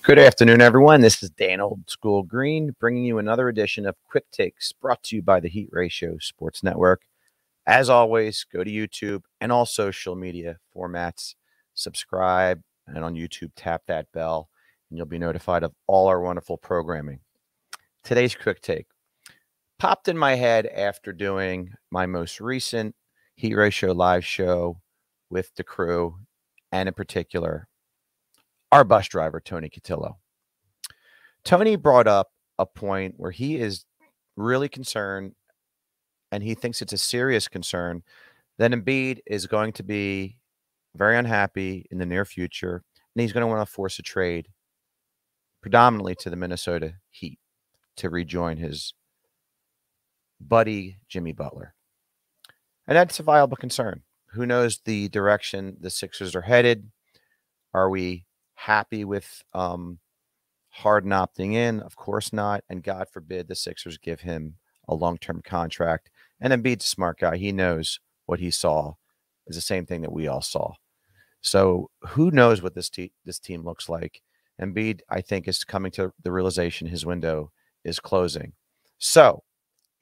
Good afternoon, everyone. This is Dan Old School Green bringing you another edition of Quick Takes brought to you by the Heat Ratio Sports Network. As always, go to YouTube and all social media formats. Subscribe, and on YouTube, tap that bell, and you'll be notified of all our wonderful programming. Today's Quick Take popped in my head after doing my most recent Heat Ratio live show with the crew, and in particular, our bus driver, Tony Cotillo. Tony brought up a point where he is really concerned, and he thinks it's a serious concern, that Embiid is going to be very unhappy in the near future, and he's going to want to force a trade predominantly to the Minnesota Heat to rejoin his buddy, Jimmy Butler. And that's a viable concern. Who knows the direction the Sixers are headed? Are we happy with Harden opting in? Of course not. And God forbid the Sixers give him a long-term contract. And Embiid's a smart guy. He knows what he saw is the same thing that we all saw. So who knows what this team looks like? Embiid, I think, is coming to the realization his window is closing. So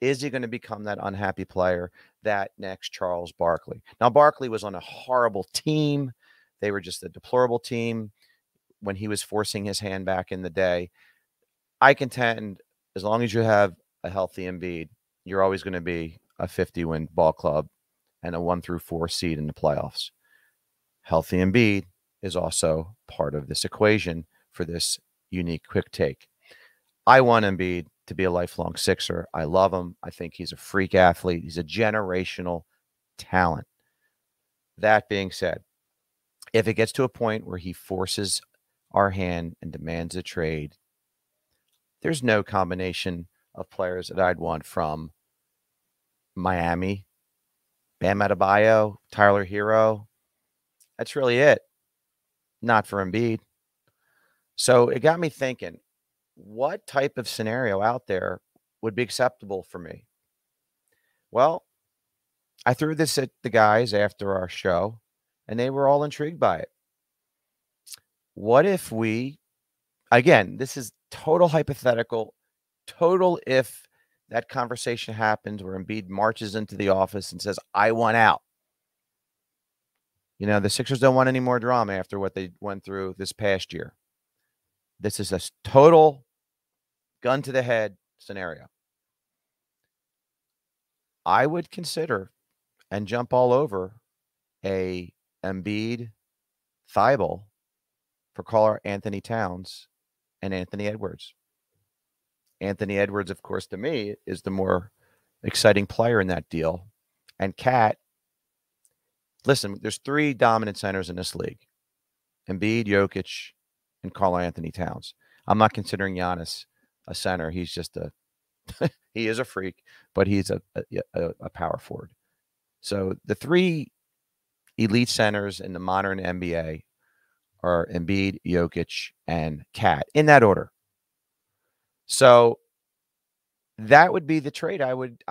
is he going to become that unhappy player, that next Charles Barkley? Now, Barkley was on a horrible team. They were just a deplorable team when he was forcing his hand back in the day. I contend as long as you have a healthy Embiid, you're always going to be a 50-win ball club and a 1-4 seed in the playoffs. Healthy Embiid is also part of this equation for this unique quick take. I want Embiid to be a lifelong Sixer. I love him. I think he's a freak athlete. He's a generational talent. That being said, if it gets to a point where he forces our hand and demands a trade, there's no combination of players that I'd want from Miami, Bam Adebayo, Tyler Hero. That's really it. Not for Embiid. So it got me thinking, what type of scenario out there would be acceptable for me? Well, I threw this at the guys after our show, and they were all intrigued by it. What if we, again, this is total hypothetical, total if that conversation happens where Embiid marches into the office and says, I want out. You know, the Sixers don't want any more drama after what they went through this past year. This is a total gun to the head scenario. I would consider and jump all over a Embiid, Thybulle for Karl Anthony Towns and Anthony Edwards. Anthony Edwards, of course, to me, is the more exciting player in that deal. And Cat, listen, there's three dominant centers in this league: Embiid, Jokic, and Karl Anthony Towns. I'm not considering Giannis a center. He's just he is a freak, but he's a power forward. So the three elite centers in the modern NBA are Embiid, Jokic, and Cat, in that order. So that would be the trade I would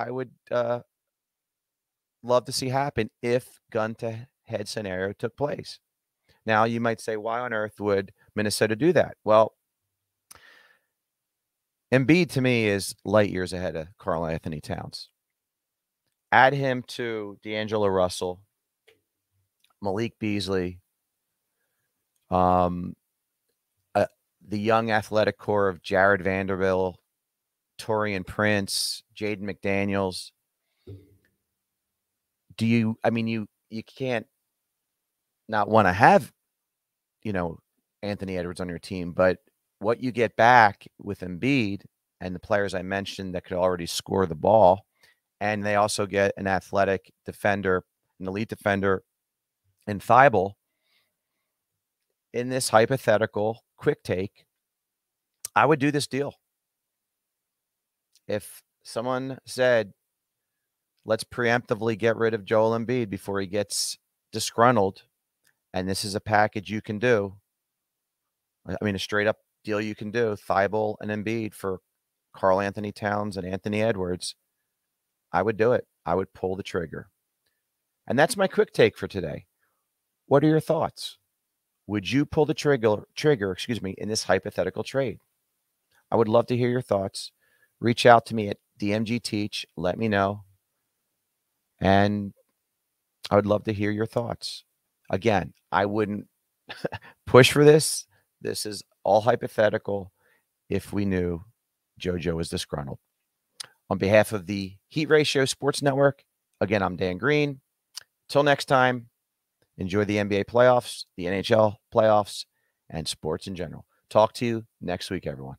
love to see happen if gun to head scenario took place. Now you might say, why on earth would Minnesota do that? Well, Embiid to me is light years ahead of Karl Anthony Towns. Add him to D'Angelo Russell, Malik Beasley, the young athletic core of Jared Vanderbilt, Taurean Prince, Jaden McDaniels. You can't not want to have, Anthony Edwards on your team, but what you get back with Embiid and the players I mentioned that could already score the ball, and they also get an athletic defender, an elite defender in Thybulle. In this hypothetical quick take, I would do this deal. If someone said, let's preemptively get rid of Joel Embiid before he gets disgruntled, and this is a package you can do, a straight up deal you can do, Thybulle and Embiid for Karl Anthony Towns and Anthony Edwards, I would do it. I would pull the trigger. And that's my quick take for today. What are your thoughts? Would you pull the trigger, excuse me, in this hypothetical trade? I would love to hear your thoughts. Reach out to me at DMGTeach. Let me know. And I would love to hear your thoughts. Again, I wouldn't push for this. This is all hypothetical if we knew JoJo was disgruntled. On behalf of the Heat Ratio Sports Network, again, I'm Dan Green. Till next time, enjoy the NBA playoffs, the NHL playoffs, and sports in general. Talk to you next week, everyone.